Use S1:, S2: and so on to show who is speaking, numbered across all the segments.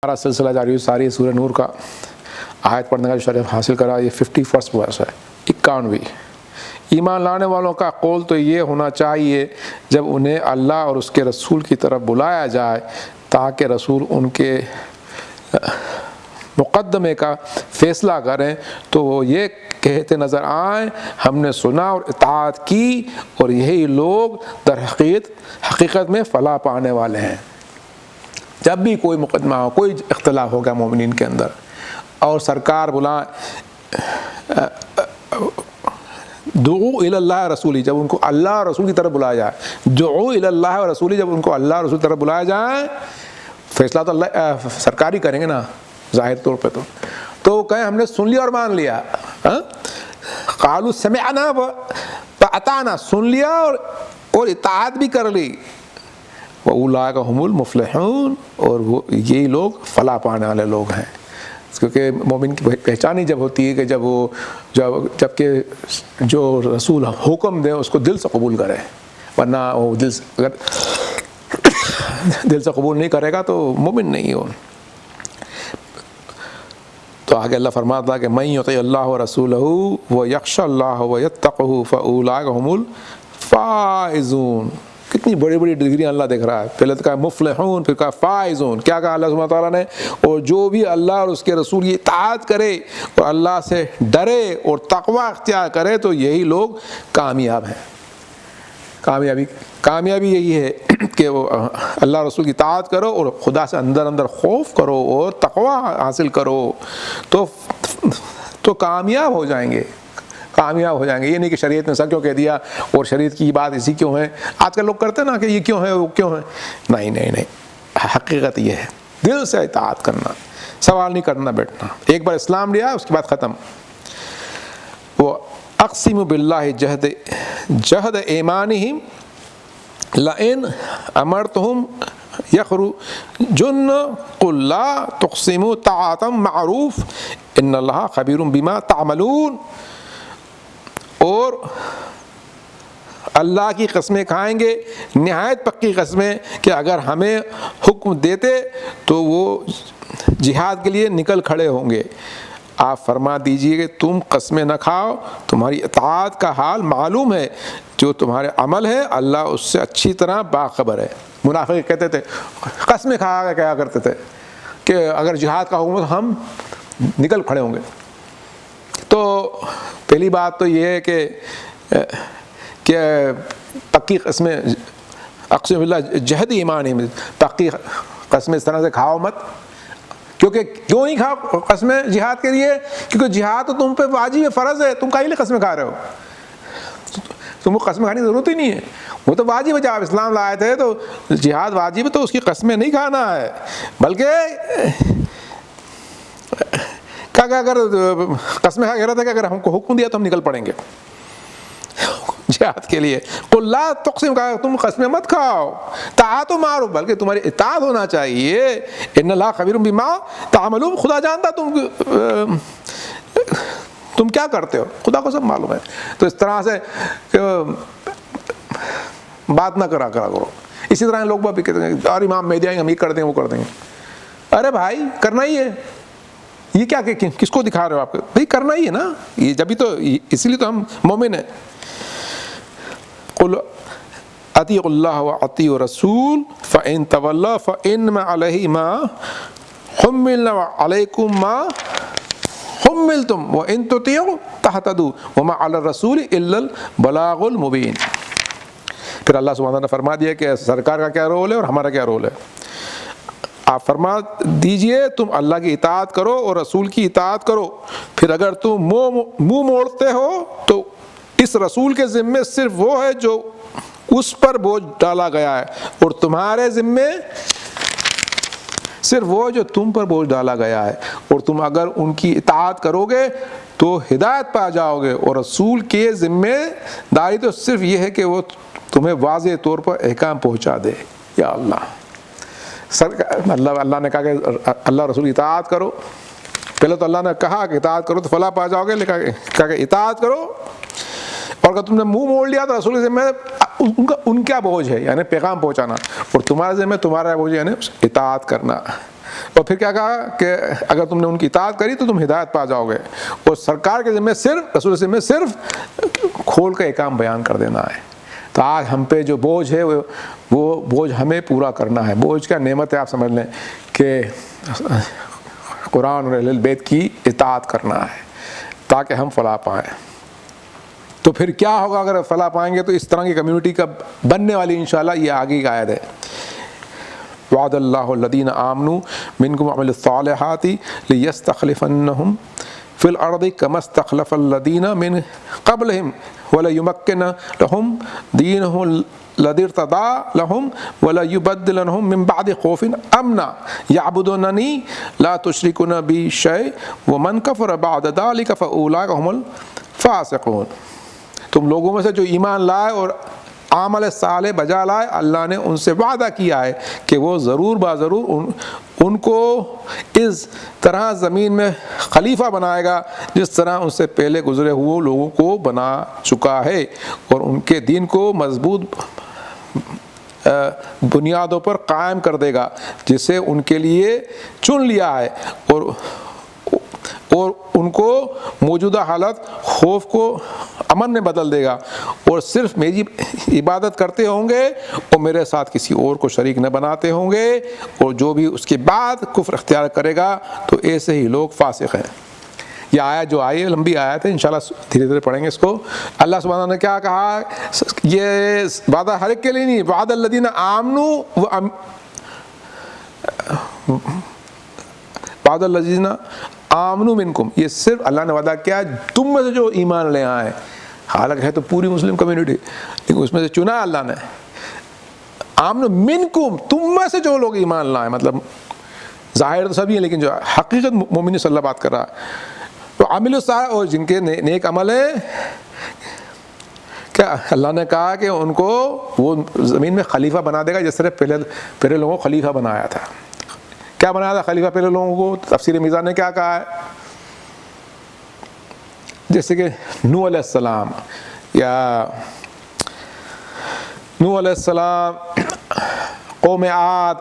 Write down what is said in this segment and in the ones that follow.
S1: ہمارا سلسلہ جاری ہے ساری سورہ نور کا آیت پڑھنے کا جو شرف حاصل کرا یہ 51 ورس ہے 51ویں. ایمان لانے والوں کا قول تو یہ ہونا چاہیے جب انہیں اللہ اور اس کے رسول کی طرف بلایا جائے تاکہ رسول ان کے مقدمے کا فیصلہ کریں تو وہ یہ کہتے نظر آئیں ہم نے سنا اور اطاعت کی اور یہی لوگ در حقیقت میں فلاح پانے والے ہیں. جب بھی کوئی مقدمہ ہو کوئی اختلاف ہوگا مومنین کے اندر اور سرکار بلائیں دعو الی اللہ رسولی جب ان کو اللہ اور رسول کی طرف بلایا جائے دعو الی اللہ رسولی جب ان کو اللہ اور رسول کی طرف بلایا جائے فیصلہ تو اللہ سرکار ہی کریں گے نا ظاہر طور پہ تو کہیں ہم نے سن لیا اور مان لیا. قالوا سمعنا واطعنا سن لیا اور اطاعت بھی کر لی. وَأُولَٰئِكَ هُمُ الْمُفْلِحُونَ اور وہ یہی لوگ فلاح پانے والے لوگ ہیں. کیونکہ مومن کی پہچان ہی جب ہوتی ہے کہ جب کہ جو رسول حکم دے اس کو دل سے قبول کرے ورنہ وہ اگر دل سے قبول نہیں کرے گا تو مومن نہیں ہو. تو آگے اللہ فرماتا ہے کہ مَن يُطِعِ اللَّهَ وَرَسُولَهُ وَيَخْشَ اللَّهَ وَيَتَّقْهُ فَأُولَٰئِكَ هُمُ الْفَائِزُونَ. کتنی بڑی بڑی ڈگریاں اللہ دیکھ رہا ہے. پہلے تو کہا مفلحون پھر کہا فائزون. کیا کہا اللہ سبحانہ تعالیٰ نے اور جو بھی اللہ اور اس کے رسول کی اطاعت کرے اور اللہ سے ڈرے اور تقوی اختیار کرے تو یہی لوگ کامیاب ہیں. کامیابی یہی ہے کہ وہ اللہ رسول کی اطاعت کرو اور خدا سے اندر خوف کرو اور تقوی حاصل کرو تو کامیاب ہو جائیں گے. یہ نہیں کہ شریعت نے سب کیوں کہہ دیا اور شریعت کی بات اسی کیوں ہے. آج کل لوگ کرتے ہیں نا کہ یہ کیوں ہے وہ کیوں ہے. نہیں حقیقت یہ ہے دل سے اطاعت کرنا سوال نہیں کرنا بیٹھنا. ایک بار اسلام لیا اس کے بعد ختم. وہ اقسم باللہ جہد ایمانہم لئن امرتہم یخرجن قل لا تقسموا طاعۃ معروف ان اللہ خبیر بما تعملون. اور اللہ کی قسمیں کھائیں گے نہایت پکی قسمیں کہ اگر ہمیں حکم دیتے تو وہ جہاد کے لیے نکل کھڑے ہوں گے. آپ فرما دیجئے کہ تم قسمیں نہ کھاؤ تمہاری اطاعت کا حال معلوم ہے جو تمہارے عمل ہے اللہ اس سے اچھی طرح باخبر ہے. منافق کہتے تھے قسمیں کھا کیا کرتے تھے کہ اگر جہاد کا حکم ہم نکل کھڑے ہوں گے. تو پہلی بات تو یہ ہے کہ پکی قسمیں اقسم باللہ جہد ایمان ہے پکی قسمیں اس طرح سے کھاؤ مت. کیونکہ کیوں نہیں کھاؤ قسمیں جہاد کے لیے کیونکہ جہاد تو تم پہ واجب ہے فرض ہے. تم کاہے لیے قسمیں کھا رہے ہو. تم کو قسمیں کھانے کی ضرورت ہی نہیں ہے. وہ تو واجب ہے جب آپ اسلام لائے تھے تو جہاد واجب ہے تو اس کی قسمیں نہیں کھانا ہے بلکہ کیا اگر قسمیں کھا رہا تھا کہ اگر ہم کو حکم دیا تو ہم نکل پڑیں گے جہاد کے لیے. قل لا تقسم کہا تم قسمیں مت کھاؤ طاعت و معروف بلکہ تمہاری اطاعت ہونا چاہیے. ان اللہ خبیر بما تعملون خدا جانتا تم کیا کرتے ہو خدا کو سب معلوم ہے. تو اس طرح سے بات نہ کرو. اسی طرح لوگ بھی کہتے ہیں اور امام مہدی آئیں گے ہم یہ کر دیں وہ کر دیں گے. ارے بھائی کرنا ہی ہے. یہ کیا کہ کس کو دکھا رہے ہو آپ کو بھائی کرنا ہی ہے نا. یہ جبھی تو اسی لیے تو ہم مومن ہیں. قل اطیعوا اللہ واطیعوا الرسول فان تولوا فانما علیہ ما حملنا وعلیکم ما حملتم وان تطیعوا تہتدوا وما علی الرسول الا البلاغ المبین. پھر اللہ سبحانہ نے فرما دیا کہ سرکار کا کیا رول ہے اور ہمارا کیا رول ہے. آپ فرما دیجئے تم اللہ کی اطاعت کرو اور رسول کی اطاعت کرو. پھر اگر تم منہ موڑتے ہو تو اس رسول کے ذمے صرف وہ ہے جو اس پر بوجھ ڈالا گیا ہے اور تمہارے ذمے صرف وہ جو تم پر بوجھ ڈالا گیا ہے. اور تم اگر ان کی اطاعت کرو گے تو ہدایت پا جاؤ گے. اور رسول کے ذمے داری تو صرف یہ ہے کہ وہ تمہیں واضح طور پر احکام پہنچا دے. یا اللہ نے کہا کہ اللہ رسول کی اطاعت کرو. پہلے تو اللہ نے کہا کہ اطاعت کرو تو فلاح پا جاؤ گے. کہا کہ اطاعت کرو اور اگر تم نے منہ موڑ لیا تو رسول کے ذمہ ان کا بوجھ ہے یعنی پیغام پہنچانا اور تمہارے ذمہ تمہارا بوجھ یعنی اطاعت کرنا. اور پھر کیا کہا کہ اگر تم نے ان کی اطاعت کری تو تم ہدایت پا جاؤ گے، اور سرکار کے ذمہ صرف، رسول سے میں صرف کھول کا احکام بیان کر دینا ہے۔ تو آج ہم پہ جو بوجھ ہے وہ بوجھ ہمیں پورا کرنا ہے۔ بوجھ کیا نعمت ہے آپ سمجھ لیں کہ قرآن اور اہل بیت کی اطاعت کرنا ہے تاکہ ہم فلاح پائیں۔ تو پھر کیا ہوگا اگر فلاح پائیں گے؟ تو اس طرح کی کمیونٹی کا بننے والی انشاءاللہ یہ آگے کی آیت ہے، وعد اللہ الذین آمنوا منکم وعملوا الصالحات لیستخلفنہم فی الارض کما استخلف الذین من قبلہم ولیمکنن لہم دینہم الذی ارتضی لہم ولیبدلنہم من بعد خوف امنا یعبدوننی لا یشرکون بی شیئا ومن کفر بعد ذلک فاولئک هم الفاسقون۔ تم لوگوں میں سے جو ایمان لائے اور عمل صالح بجا لائے، اللہ نے ان سے وعدہ کیا ہے کہ وہ ضرور باضرور ان کو اس طرح زمین میں خلیفہ بنائے گا جس طرح ان سے پہلے گزرے ہوئے لوگوں کو بنا چکا ہے، اور ان کے دین کو مضبوط بنیادوں پر قائم کر دے گا جسے ان کے لیے چن لیا ہے، اور ان کو موجودہ حالت خوف کو امن میں بدل دے گا، اور صرف میری عبادت کرتے ہوں گے اور میرے ساتھ کسی اور کو شریک نہ بناتے ہوں گے، اور جو بھی اس کے بعد کفر اختیار کرے گا تو ایسے ہی لوگ فاسق ہیں۔ یہ آیت جو آئی ہے لمبی آیت ہے، انشاءاللہ دھیرے دھیرے پڑھیں گے اس کو۔ اللہ سبحانہ نے کیا کہا؟ یہ وعدہ ہر ایک کے لیے نہیں، وعد الذین آمنوا وعد الذین آمنوا منکم، یہ صرف اللہ نے وعدہ کیا تم میں سے جو ایمان لے آئے، حالانکہ ہے تو پوری مسلم کمیونٹی، لیکن اس میں سے چنا اللہ نے آمنوا منکم، تم میں سے جو لوگ ایمان لائے، مطلب ظاہر تو سبھی ہیں لیکن جو حقیقت مومن صلی اللہ بات کر رہا ہے، تو عامل الصالح، اور جن کے نیک عمل ہے، کیا اللہ نے کہا کہ ان کو وہ زمین میں خلیفہ بنا دے گا جس طرح پہلے لوگوں کو خلیفہ بنایا تھا۔ کیا بنایا تھا خلیفہ پہلے لوگوں کو؟ تفسیر میزان نے کیا کہا ہے؟ جیسے کہ نوح علیہ السلام، یا نوح علیہ السلام، قوم عاد،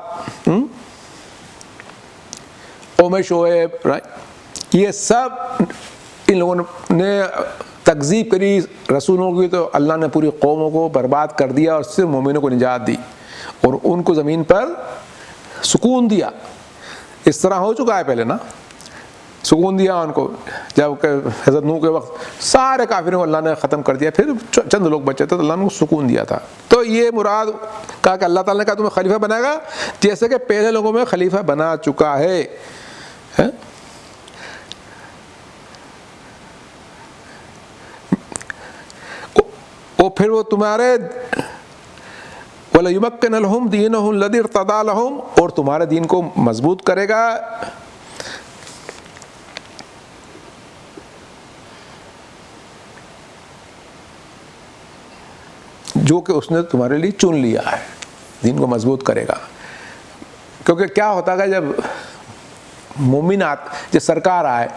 S1: قوم شعیب، یہ سب ان لوگوں نے تکذیب کری رسولوں کی، تو اللہ نے پوری قوموں کو برباد کر دیا اور صرف مومنوں کو نجات دی اور ان کو زمین پر سکون دیا۔ اس طرح ہو چکا ہے پہلے نا، سکون دیا ان کو، جب کہ حضرت نوح کے وقت سارے کافروں کو اللہ نے ختم کر دیا، پھر چند لوگ بچے تھے تو اللہ نے سکون دیا تھا۔ تو یہ مراد کہا کہ اللہ تعالیٰ نے کہا تمہیں خلیفہ بنائے گا جیسے کہ پہلے لوگوں میں خلیفہ بنا چکا ہے۔ اور پھر وہ تمہارے وَلَيُمَكِّنَ لَهُمْ دِينَهُمُ الَّذِي ارْتَضَىٰ لَهُمْ، اور تمہارے دین کو مضبوط کرے گا جو کہ اس نے تمہارے لیے چن لیا ہے، دین کو مضبوط کرے گا۔ کیونکہ کیا ہوتا ہے جب مومن جب سرکار آئے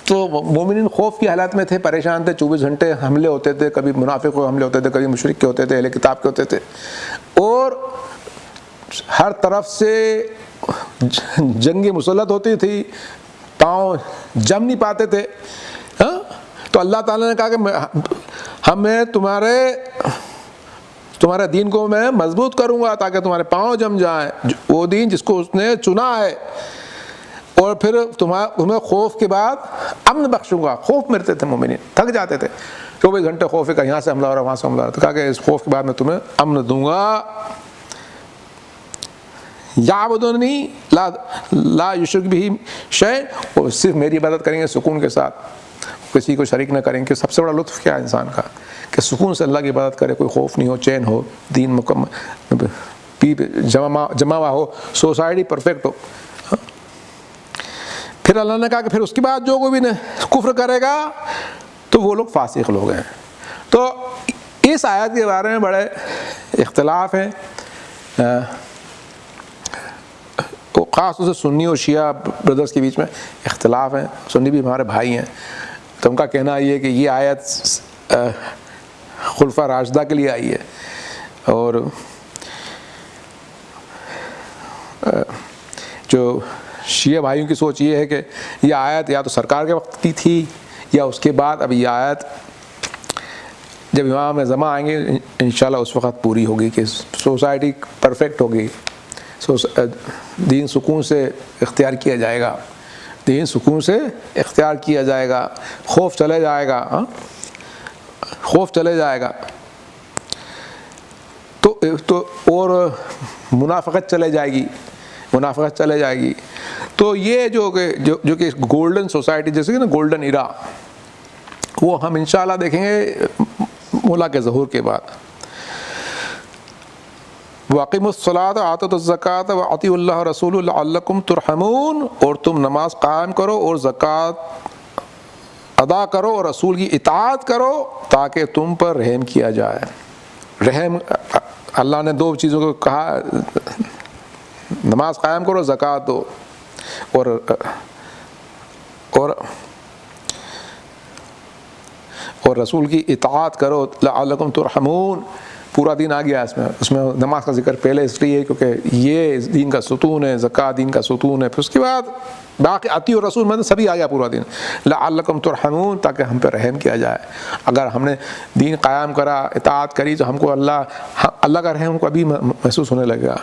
S1: تو مومنین خوف کی حالت میں تھے، پریشان تھے، 24 گھنٹے حملے ہوتے تھے، کبھی منافق کو حملے ہوتے تھے، کبھی مشرک کے ہوتے تھے، اہل کتاب کے ہوتے تھے، اور ہر طرف سے جنگی مسلط ہوتی تھی، پاؤں جم نہیں پاتے تھے۔ تو اللہ تعالیٰ نے کہا کہ ہمیں تمہارے دین کو میں مضبوط کروں گا تاکہ تمہارے پاؤں جم جائیں، وہ دین جس کو اس نے چنا ہے، اور پھر تمہیں خوف کے بعد امن بخشوں گا۔ خوف مرتے تھے مومنین، تھک جاتے تھے، 24 گھنٹے خوف ہے کہ یہاں سے حملہ ہو رہا ہے، وہاں سے حملہ ہو رہا ہے، تو کہا کہ اس خوف کے بعد میں تمہیں امن دوں گا۔ یعبدوننی لا یشرک بہ شیئا، اور صرف میری عبادت کریں گے سکون کے ساتھ، کسی کو شریک نہ کریں گے۔ سب سے بڑا لطف کیا ہے انسان کا کہ سکون سے اللہ کی عبادت کرے، کوئی خوف نہیں ہو، چین ہو، دین مکمل جمع ہوا ہو، سوسائٹی پرفیکٹ ہو۔ پھر اللہ نے کہا کہ پھر اس کے بعد جو کوئی بھی کفر کرے گا تو وہ لوگ فاسق لوگ ہیں۔ تو اس آیت کے بارے میں بڑے اختلاف ہیں، خاص طور سے سنی اور شیعہ بردرز کے بیچ میں اختلاف ہیں۔ سنی بھی ہمارے بھائی ہیں، تو ان کا کہنا یہ ہے کہ یہ آیت خلفاء راشدہ کے لیے آئی ہے، اور جو شیعہ بھائیوں کی سوچ یہ ہے کہ یہ آیت یا تو سرکار کے وقت کی تھی یا اس کے بعد اب یہ آیت جب امام زمان آئیں گے انشاءاللہ اس وقت پوری ہوگی کہ سوسائٹی پرفیکٹ ہوگی، دین سکون سے اختیار کیا جائے گا، دین سکون سے اختیار کیا جائے گا، خوف چلے جائے گا، خوف چلے جائے گا تو اور منافقت چلے جائے گی، منافقت چلے جائے گی۔ تو یہ جو کہ گولڈن سوسائٹی جیسے کہ نا گولڈن ایرا، وہ ہم انشاءاللہ دیکھیں گے مولا کے ظہور کے بعد۔ وَأَقِیمُوا الصَّلَاةَ وَآتُوا الزَّکَاةَ وَأَطِیعُوا اللَّهَ وَرَسُولَهُ لَعَلَّکُمْ تُرْحَمُونَ، اور تم نماز قائم کرو اور زکوٰۃ ادا کرو اور رسول کی اطاعت کرو تاکہ تم پر رحم کیا جائے۔ رحم اللہ نے دو چیزوں کو کہا، نماز قائم کرو، زکوٰۃ دو، اور رسول کی اطاعت کرو لعلکم ترحمون۔ پورا دین آ گیا اس میں نماز کا ذکر پہلے اس لیے کیونکہ یہ دین کا ستون ہے، زکوٰۃ دین کا ستون ہے، پھر اس کے بعد باقی اطیع الرسول میں سبھی آ گیا پورا دین، لعلکم ترحمون، تاکہ ہم پہ رحم کیا جائے۔ اگر ہم نے دین قائم کرا، اطاعت کری، تو ہم کو اللہ کا رحم ہم کو ابھی محسوس ہونے لگے گا،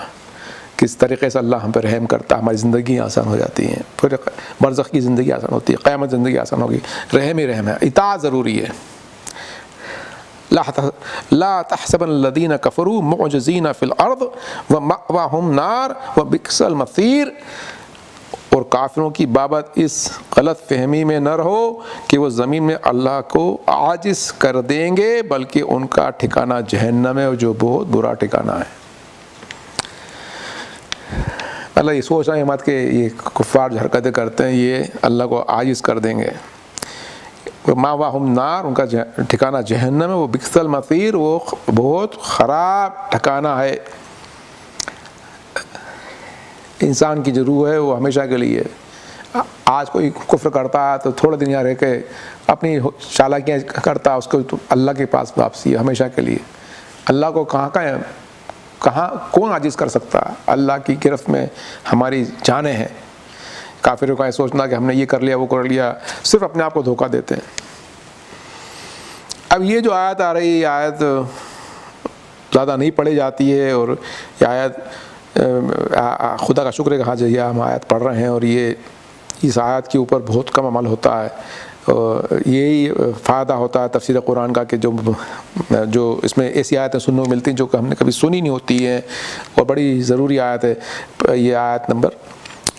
S1: کس طریقے سے اللہ ہم پہ رحم کرتا، ہماری زندگی آسان ہو جاتی ہے، پھر برزخ کی زندگی آسان ہوتی ہے، قیامت زندگی آسان ہوگی۔ رحم ہی رحم ہے، اطاعت ضروری ہے۔ لا تحسبن الذین کفروا معجزین فی الارض ومأواہم نار وبئس المصیر، اور کافروں کی بابت اس غلط فہمی میں نہ رہو کہ وہ زمین میں اللہ کو عاجز کر دیں گے، بلکہ ان کا ٹھکانہ جہنم ہے، جو بہت برا ٹھکانہ ہے۔ اللہ یہ سوچ رہے ہیں مت کہ یہ کفار جو حرکتیں کرتے ہیں یہ اللہ کو عاجز کر دیں گے۔ مأواہم نار، ان کا ٹھکانہ جہنم ہے، وہ بئس المصیر، وہ بہت خراب ٹھکانہ ہے۔ انسان کی جو روح ہے وہ ہمیشہ کے لیے، آج کوئی کفر کرتا ہے تو تھوڑے دن یہاں رہ کے اپنی چالاکیاں کرتا ہے، اس کو تو اللہ کے پاس واپسی ہے ہمیشہ کے لیے۔ اللہ کو کہاں کون عاجز کر سکتا ہے؟ اللہ کی گرفت میں ہماری جانیں ہیں۔ کافروں کا یہ سوچنا کہ ہم نے یہ کر لیا وہ کر لیا، صرف اپنے آپ کو دھوکہ دیتے ہیں۔ اب یہ جو آیت آ رہی ہے، یہ آیت زیادہ نہیں پڑھی جاتی ہے، اور یہ آیت خدا کا شکر ہے کہ ہاں جی ہم آیت پڑھ رہے ہیں، اور یہ اس آیت کے اوپر بہت کم عمل ہوتا ہے۔ یہی فائدہ ہوتا ہے تفسیر قرآن کا کہ جو اس میں ایسی آیتیں سننے کو ملتی ہیں جو کہ ہم نے کبھی سنی نہیں ہوتی ہیں، اور بڑی ضروری آیت ہے۔ یہ آیت نمبر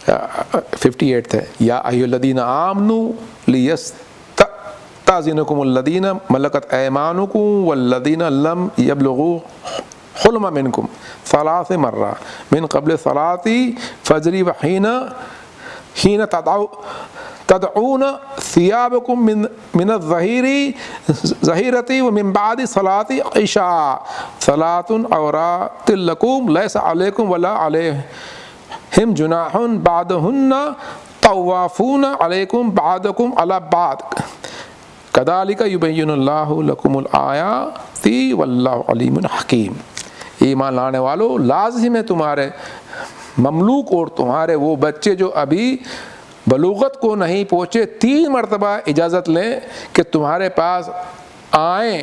S1: 58 ہے، یا ایھا الذین آمنوا لیستأذنکم الذین ملکت ایمانکم والذین لم یبلغوا حلم منکم 3 مرات من قبل صلاۃ الفجر وحین تدعون ثیابکم من الظہیرۃ ومن بعد صلاۃ العشاء صلاۃ عورات لکم لیس علیکم ولا علیہم جناح بعدہن طوافون علیکم بعضکم علی بعض کذالک یبین اللہ لکم الآیات واللہ علیم حکیم۔ ایمان لانے والو، لازم ہے تمہارے مملوک اور تمہارے وہ بچے جو ابھی بلوغت کو نہیں پہنچے 3 مرتبہ اجازت لیں کہ تمہارے پاس آئیں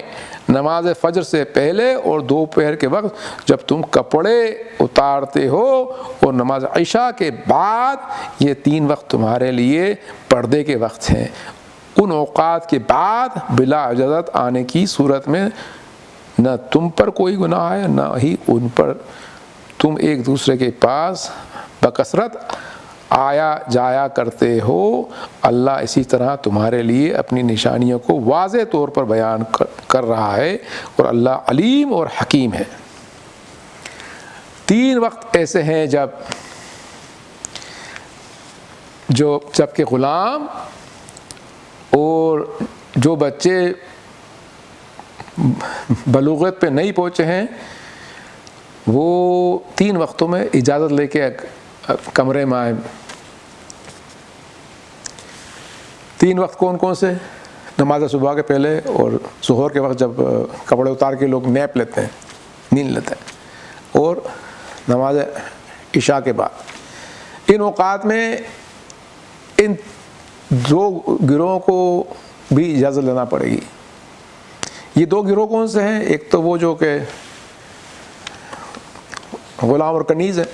S1: نماز فجر سے پہلے اور دوپہر کے وقت جب تم کپڑے اتارتے ہو، اور نماز عشاء کے بعد۔ یہ 3 وقت تمہارے لیے پردے کے وقت ہیں۔ ان اوقات کے بعد بلا اجازت آنے کی صورت میں نہ تم پر کوئی گناہ ہے، نہ ہی ان پر۔ تم ایک دوسرے کے پاس بکثرت آیا جایا کرتے ہو۔ اللہ اسی طرح تمہارے لیے اپنی نشانیوں کو واضح طور پر بیان کر رہا ہے، اور اللہ علیم اور حکیم ہے۔ 3 وقت ایسے ہیں جب کہ غلام اور جو بچے بلوغت پہ نہیں پہنچے ہیں وہ 3 وقتوں میں اجازت لے کے کمرے میں آئے۔ 3 وقت کون کون سے؟ نماز صبح کے پہلے اور ظہر کے وقت جب کپڑے اتار کے لوگ نیپ لیتے ہیں، نیند لیتے ہیں، اور نماز عشاء کے بعد۔ ان اوقات میں ان دو گروہوں کو بھی اجازت لینا پڑے گی. یہ دو گروہ کون سے ہیں؟ ایک تو وہ جو کہ غلام اور کنیز ہے،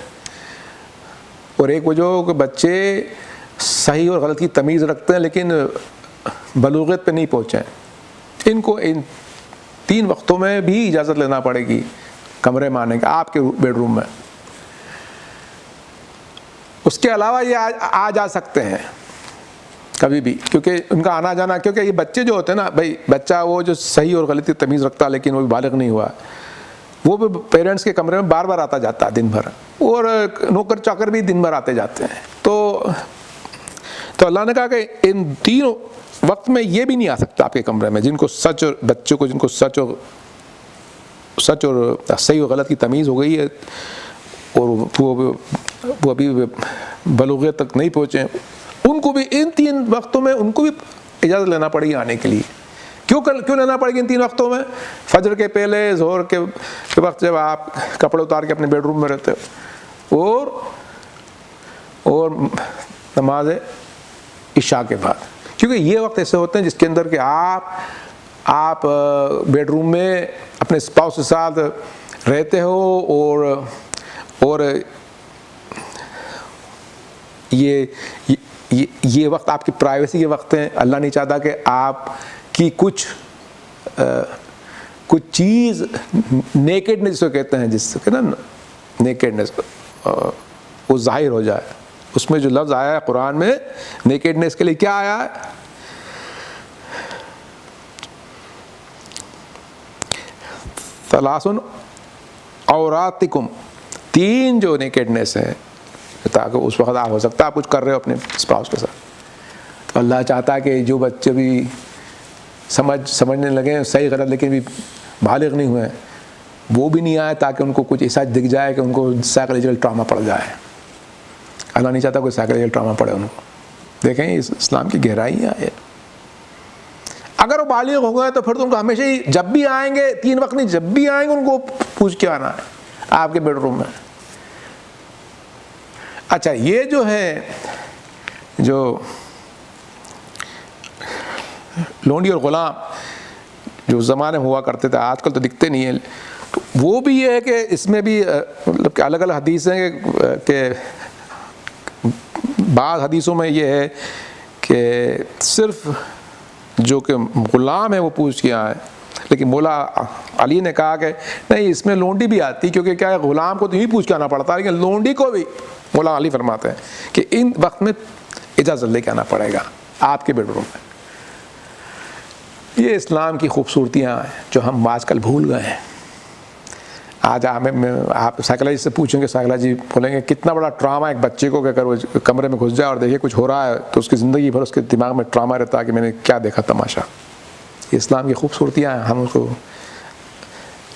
S1: اور ایک وہ جو کہ بچے صحیح اور غلط کی تمیز رکھتے ہیں لیکن بلوغت پہ نہیں پہنچے ہیں. ان کو ان 3 وقتوں میں بھی اجازت لینا پڑے گی کمرے میں آنے کا، آپ کے بیڈ روم میں. اس کے علاوہ یہ آ جا سکتے ہیں کبھی بھی، کیونکہ ان کا آنا جانا، کیونکہ یہ بچے جو ہوتے ہیں نا بھائی، بچہ وہ جو صحیح اور غلط کی تمیز رکھتا ہے لیکن وہ بھی بالغ نہیں ہوا، وہ بھی پیرنٹس کے کمرے میں بار بار آتا جاتا ہے دن بھر، اور نوکر چاکر بھی دن بھر آتے جاتے ہیں. تو اللہ نے کہا کہ ان 3 وقت میں یہ بھی نہیں آ سکتا آپ کے کمرے میں، جن کو سچ اور بچوں کو جن کو سچ اور صحیح اور غلط کی تمیز ہو گئی ہے اور وہ ابھی بلوغت تک نہیں پہنچے ہیں، ان کو بھی ان 3 وقتوں میں ان کو بھی اجازت لینا پڑے گی آنے کے لیے. کیوں لینا پڑے گی ان 3 وقتوں میں؟ فجر کے پہلے، ظہر کے وقت جب آپ کپڑے اتار کے اپنے بیڈ روم میں رہتے ہو، اور نماز عشاء کے بعد، کیونکہ یہ وقت ایسے ہوتے ہیں جس کے اندر کہ آپ بیڈ روم میں اپنے اسپاؤس کے ساتھ رہتے ہو، اور یہ وقت آپ کی پرائیویسی کے وقت ہیں. اللہ نہیں چاہتا کہ آپ کی کچھ چیز نیکڈنس جس کو کہتے ہیں، جس سے نا نیکڈنس وہ ظاہر ہو جائے. اس میں جو لفظ آیا ہے قرآن میں نیکڈنس کے لیے، کیا آیا ہے؟ ثلاث عوراتکم، 3 جو نیکڈنس ہیں، تاکہ اس وقت آپ ہو سکتا ہے آپ کچھ کر رہے ہو اپنے اسپاؤس کے ساتھ. تو اللہ چاہتا ہے کہ جو بچے بھی سمجھنے لگے صحیح غلط لیکن بھی بالغ نہیں ہوئے، وہ بھی نہیں آئے، تاکہ ان کو کچھ ایسا دکھ جائے کہ ان کو سائیکولوجیکل ٹراما پڑ جائے. اللہ نہیں چاہتا کوئی سائیکولوجیکل ٹراما پڑے ان کو. دیکھیں اس اسلام کی گہرائیاں ہے. اگر وہ بالغ ہو گئے تو پھر تو ان کو ہمیشہ ہی جب بھی آئیں گے، 3 وقت نہیں، جب بھی آئیں گے ان کو پوچھ کے آنا ہے آپ کے بیڈ روم میں. اچھا، یہ جو ہے جو لونڈی اور غلام جو زمانے میں ہوا کرتے تھے، آج کل تو دکھتے نہیں ہیں، تو وہ بھی یہ ہے کہ اس میں بھی مطلب کہ الگ الگ حدیث ہیں کہ بعض حدیثوں میں یہ ہے کہ صرف جو کہ غلام ہے وہ پوچھ کے آئے، لیکن مولا علی نے کہا کہ نہیں، اس میں لونڈی بھی آتی، کیونکہ کیا ہے غلام کو تو ہی پوچھ کے آنا پڑتا ہے، لیکن لونڈی کو بھی مولا علی فرماتے ہیں کہ ان وقت میں اجازت لے کے آنا پڑے گا آپ کے بیڈ روم میں. یہ اسلام کی خوبصورتیاں ہیں جو ہم آج کل بھول گئے ہیں. آج آپ سائیکالوجی سے پوچھیں گے، سائیکالوجی بولیں گے کتنا بڑا ٹراما ایک بچے کو کہ اگر وہ کمرے میں گھس جائے اور دیکھے کچھ ہو رہا ہے تو اس کی زندگی بھر اس کے دماغ میں ٹراما رہتا ہے کہ میں نے کیا دیکھا تماشا. یہ اسلام کی خوبصورتیاں ہیں، ہم اس کو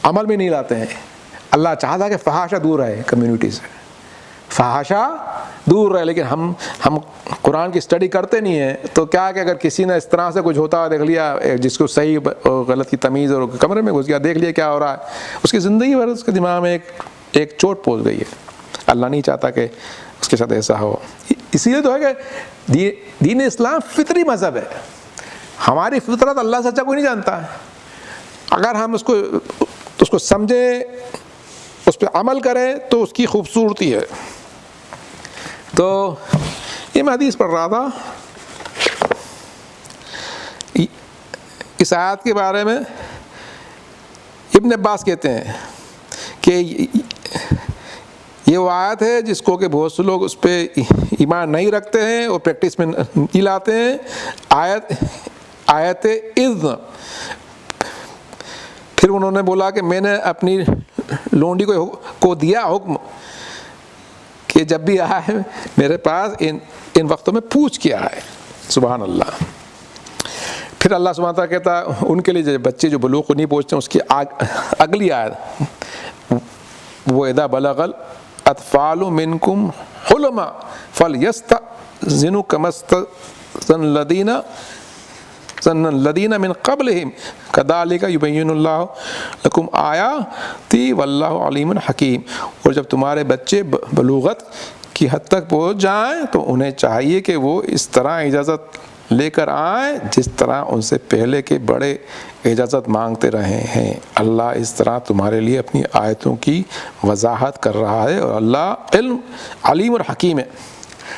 S1: عمل میں نہیں لاتے ہیں. اللہ چاہتا ہے کہ فحاشہ دور رہے کمیونٹی سے، فحاشہ دور رہے، لیکن ہم قرآن کی اسٹڈی کرتے نہیں ہیں. تو کیا کہ اگر کسی نے اس طرح سے کچھ ہوتا ہوا دیکھ لیا، جس کو صحیح اور غلط کی تمیز، اور کمرے میں گھس گیا دیکھ لیا کیا ہو رہا ہے، اس کی زندگی بھر اس کے دماغ میں ایک چوٹ پہنچ گئی ہے. اللہ نہیں چاہتا کہ اس کے ساتھ ایسا ہو. اسی لیے تو ہے کہ دین اسلام فطری مذہب ہے. ہماری فطرت اللہ سے اچھا کوئی نہیں جانتا ہے. اگر ہم اس کو سمجھیں، اس پہ عمل کریں تو اس کی خوبصورتی ہے. تو یہ میں حدیث پڑھ رہا تھا اس آیت کے بارے میں. ابن عباس کہتے ہیں کہ یہ وہ آیت ہے جس کو کہ بہت سے لوگ اس پہ ایمان نہیں رکھتے ہیں اور پریکٹس میں نہیں لاتے ہیں. آیت اذن. پھر انہوں نے بولا کہ میں نے اپنی لونڈی کو دیا حکم کہ جب بھی آئے میرے پاس ان وقتوں میں پوچھ کے آئے. سبحان اللہ. پھر اللہ سبحانہ تعالیٰ کہتا ہے ان کے لیے جو بچے جو بلوغ کو نہیں پہنچتے ہیں، اس کی اگلی آیت وہ اذا بلغ الاطفال منکم حلما فلیستأذنوا کما استأذن الذین من قبلہم کذالک یبین اللہ لکم آیاتہ واللہ علیم حکیم. اور جب تمہارے بچے بلوغت کی حد تک پہنچ جائیں تو انہیں چاہیے کہ وہ اس طرح اجازت لے کر آئیں جس طرح ان سے پہلے کے بڑے اجازت مانگتے رہے ہیں۔ اللہ اس طرح تمہارے لیے اپنی آیتوں کی وضاحت کر رہا ہے، اور اللہ علیم اور حکیم ہے۔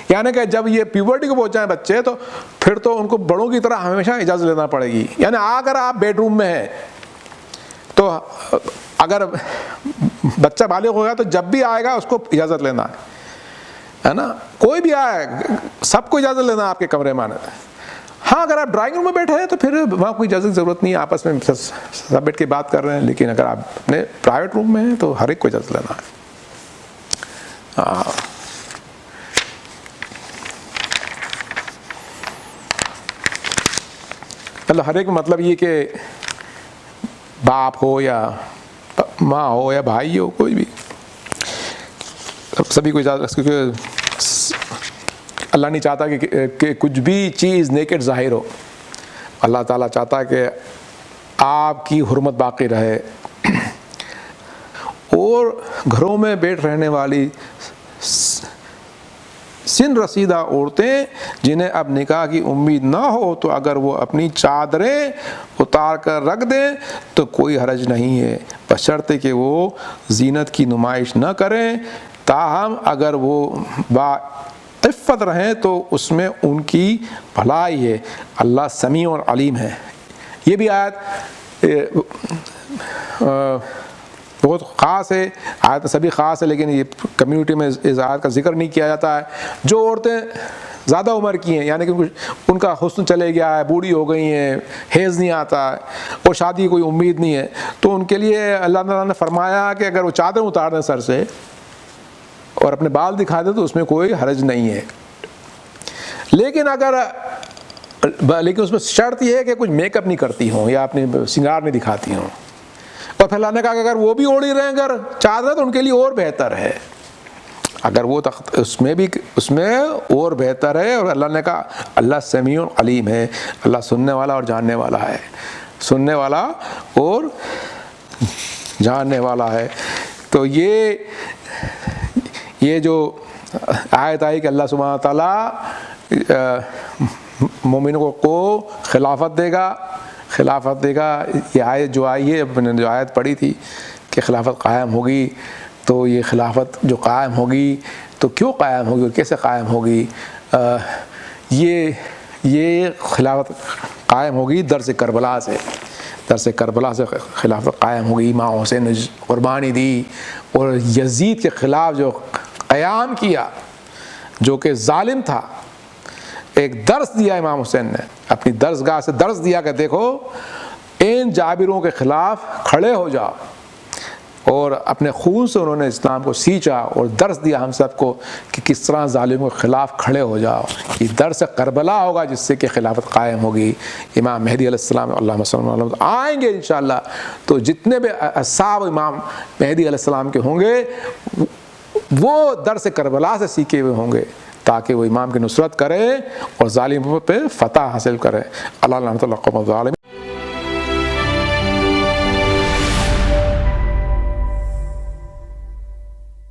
S1: یعنی کہ جب یہ پیورٹی کو پہنچ جائیں بچے تو پھر تو ان کو بڑوں کی طرح ہمیشہ اجازت لینا پڑے گی۔ یعنی اگر آپ بیڈ روم میں ہیں تو اگر بچہ بالغ ہوگا تو جب بھی آئے گا اس کو اجازت لینا ہے نا، کوئی بھی آئے سب کو اجازت لینا آپ کے کمرے میں آنے۔ ہاں اگر آپ ڈرائنگ روم میں بیٹھے ہیں تو پھر وہاں کوئی اجازت کی ضرورت نہیں ہے، آپس میں سب بیٹھ کے بات کر رہے ہیں، لیکن اگر آپ اپنے پرائیویٹ روم میں ہیں تو ہر ایک کو اجازت لینا ہے۔ مطلب ہر ایک مطلب یہ کہ باپ ہو یا ماں ہو یا بھائی ہو، کوئی بھی سبھی کو اجازت، کیونکہ اللہ نہیں چاہتا کہ کچھ بھی چیز نیکڈ ظاہر ہو۔ اللہ تعالیٰ چاہتا ہے کہ آپ کی حرمت باقی رہے۔ اور گھروں میں بیٹھ رہنے والی سن رسیدہ عورتیں جنہیں اب نکاح کی امید نہ ہو تو اگر وہ اپنی چادریں اتار کر رکھ دیں تو کوئی حرج نہیں ہے، بشرطے کہ وہ زینت کی نمائش نہ کریں۔ تاہم اگر وہ عفت رہیں تو اس میں ان کی بھلائی ہے، اللہ سمیع اور علیم ہے۔ یہ بھی آیت بہت خاص ہے، آیت سبھی خاص ہے، لیکن یہ کمیونٹی میں اس آیت کا ذکر نہیں کیا جاتا ہے۔ جو عورتیں زیادہ عمر کی ہیں، یعنی کہ ان کا حسن چلے گیا ہے، بوڑھی ہو گئی ہیں، حیض نہیں آتا ہے اور شادی کی کوئی امید نہیں ہے، تو ان کے لیے اللہ تعالیٰ نے فرمایا کہ اگر وہ چادر اتار دیں سر سے اور اپنے بال دکھا دیں تو اس میں کوئی حرج نہیں ہے۔ لیکن اس میں شرط یہ ہے کہ کچھ میک اپ نہیں کرتی ہوں یا اپنے سنگار نہیں دکھاتی ہوں۔ اور پھر اللہ نے کہا کہ اگر وہ بھی اوڑھی رہیں اگر چادر تو ان کے لیے اور بہتر ہے، اگر وہ اس میں اور بہتر ہے۔ اور اللہ نے کہا اللہ سمیع علیم ہے، اللہ سننے والا اور جاننے والا ہے، سننے والا اور جاننے والا ہے۔ تو یہ جو آیت آئی کہ اللہ سبحانہ تعالیٰ مومنوں کو خلافت دے گا، یہ آیت جو آئی ہے، میں نے جو آیت پڑھی تھی کہ خلافت قائم ہوگی، تو یہ خلافت جو قائم ہوگی تو کیوں قائم ہوگی اور کیسے قائم ہوگی؟ یہ خلافت قائم ہوگی درس کربلا سے خلافت قائم ہوگی۔ امام حسین نے قربانی دی اور یزید کے خلاف جو قیام کیا، جو کہ ظالم تھا، ایک درس دیا امام حسین نے، اپنی درسگاہ سے درس دیا کہ دیکھو ان جابروں کے خلاف کھڑے ہو جاؤ، اور اپنے خون سے انہوں نے اسلام کو سینچا اور درس دیا ہم سب کو کہ کس طرح ظالموں کے خلاف کھڑے ہو جاؤ۔ یہ درس کربلا ہوگا جس سے کہ خلافت قائم ہوگی۔ امام مہدی علیہ السلام اللہم صلی اللہ علیہ وسلم آئیں گے انشاءاللہ، تو جتنے بھی اصحاب امام مہدی علیہ السلام کے ہوں گے وہ درس کربلا سے سیکھے ہوئے ہوں گے، تاکہ وہ امام کی نصرت کرے اور ظالموں پہ فتح حاصل کرے۔ اللہ رحمۃ اللہ قوم الظالمین۔